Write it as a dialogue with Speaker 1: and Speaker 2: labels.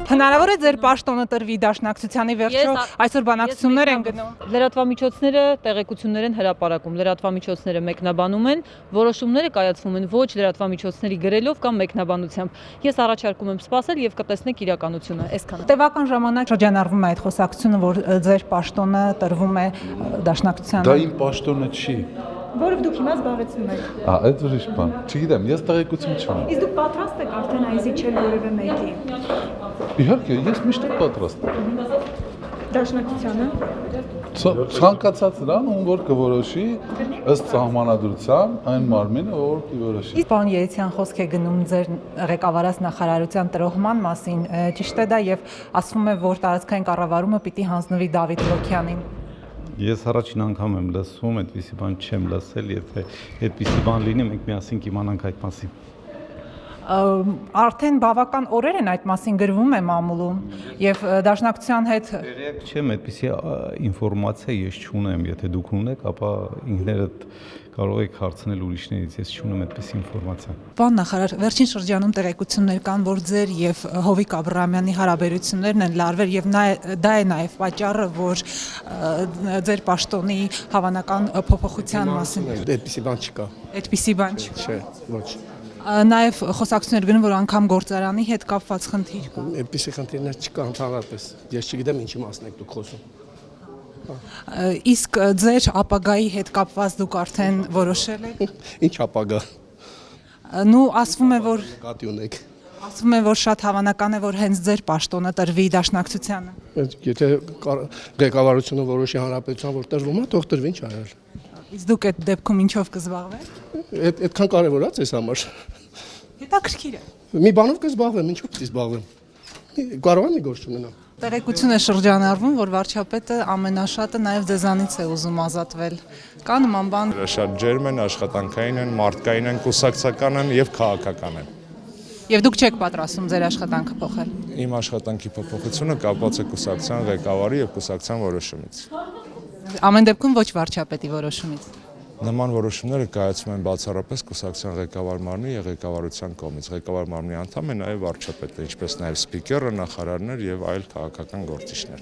Speaker 1: Հնարավոր է ձեր պաշտոնը տրվի Դաշնակցությանի վերջո այսօր բանակցություններ են գնում։
Speaker 2: Լրատվամիջոցները տեղեկություններ են հրապարակում, լրատվամիջոցները մեկնաբանում են, որոշումները կայացվում են ոչ լրատվամիջոցների գրելով կամ մեկնաբանությամբ։ Ես առաջարկում եմ սպասել եւ կտեսնեք իրականությունը, այսքան։
Speaker 1: Տևական ժամանակ շրջանառվում է այդ խոսակցությունը, որ ձեր պաշտոնը տրվում է Դաշնակցությանը։
Speaker 3: Դա իմ պաշտոնը չի։
Speaker 1: Որով դուք հիմա զբաղեցնում եք։
Speaker 3: Այդ ուրիշ բան։ Չգիտեմ, ես տեղեկություն չունեմ։
Speaker 1: Իսկ դուք պատրաստ եք արդեն այզիչել որևէ մեկի։
Speaker 3: Իհարկե, ես միշտ եմ պատրաստ։
Speaker 1: Դաշնակցությանը։
Speaker 3: Ցանկացած նրան, ում որ կորոշի ըստ սահմանադրության, այն մարմինը, որ կորոշի։
Speaker 1: Իսկ պարոն Երիցյան խոսք է գնում ձեր ղեկավարած նախարարության տրոհման մասին, ճիշտ է դա եւ ասվում է, որ տարածքային կառավարումը պիտի հանձնվի Դավիթ Ռոքյանին։
Speaker 4: Ես առաջին անգամ եմ լսում, այդպիսի բան չեմ լսել, եթե այդպիսի բան լինի, մենք միասին կիմանանք այդ մասին։
Speaker 1: Արդեն բավական օրեր են այդ մասին գրվում է մամուլում եւ Դաշնակցության հետ
Speaker 4: Երեք չեմ, այդպիսի ինֆորմացիա ես չունեմ, եթե դուք ունեք, ապա ինքներդ կարող եք հարցնել ուրիշներից, ես չունեմ այդպիսի ինֆորմացիա։
Speaker 1: Պարոն նախարար, վերջին շրջանում տեղեկություններ կան, որ ձեր եւ Հովիկ Աբրահամյանի հարաբերություններն են լարվել եւ դա է նաեւ պատճառը, որ ձեր պաշտոնի հավանական փոփոխության մասին
Speaker 5: Այդպիսի բան չկա։
Speaker 1: այդպիսի բան չի։
Speaker 5: Չէ, ոչ։
Speaker 1: Նաև խոսակցություններ գնում, որ անգամ գործարանի հետ կապված խնդիր կա։
Speaker 5: Այդպիսի խնդիրներ չկա ընդհանրապես։ Ես չգիտեմ ինչի մասն եք դուք խոսում։
Speaker 1: Իսկ ձեր ապագայի հետ կապված դուք արդեն որոշել եք։
Speaker 5: Ինչ ապագա։
Speaker 1: Նու ասվում է, որ
Speaker 5: Կատի ունեք։
Speaker 1: ասվում է, որ շատ հավանական է, որ հենց ձեր պաշտոնը տրվի Դաշնակցությանը։
Speaker 5: Եթե ղեկավարությունը որոշի հանրապետության, որ տրվում է, թող տրվի, ինչ արել։
Speaker 1: Իսկ դուք այդ դեպքում ինչով կզբաղվեք։
Speaker 5: Այդքան կարևոր է ձեզ համար։
Speaker 1: Հետաքրքիր է։
Speaker 5: Մի բանով կզբաղվեմ, ինչով պիտի զբաղվեմ։ Կարող եմ մի գործ ունենամ։
Speaker 1: Տեղեկություն է շրջանառվում, որ վարչապետը ամենաշատը նաև ձեզանից է ուզում ազատվել։ Կա նման բան։
Speaker 6: Շատ ջերմ են, աշխատանքային են, մարդկային են, կուսակցական են եւ քաղաքական են։
Speaker 1: Եվ դուք չեք պատրաստում ձեր աշխատանքը փոխել։
Speaker 6: Իմ աշխատանքի փոփոխությունը կապված է կուսակցության ղեկավարի եւ կուսակցության որոշումից։
Speaker 1: Ամեն դեպքում ոչ վարչապետի որոշումից։
Speaker 6: Նման որոշումները կայացվում են բացառապես կուսակցության ղեկավար մարմնի եւ ղեկավարության կողմից։ Ղեկավար մարմնի անդամ է նաեւ վարչապետը, ինչպես նաեւ սպիկերը, նախարարներ եւ այլ քաղաքական գործիչներ։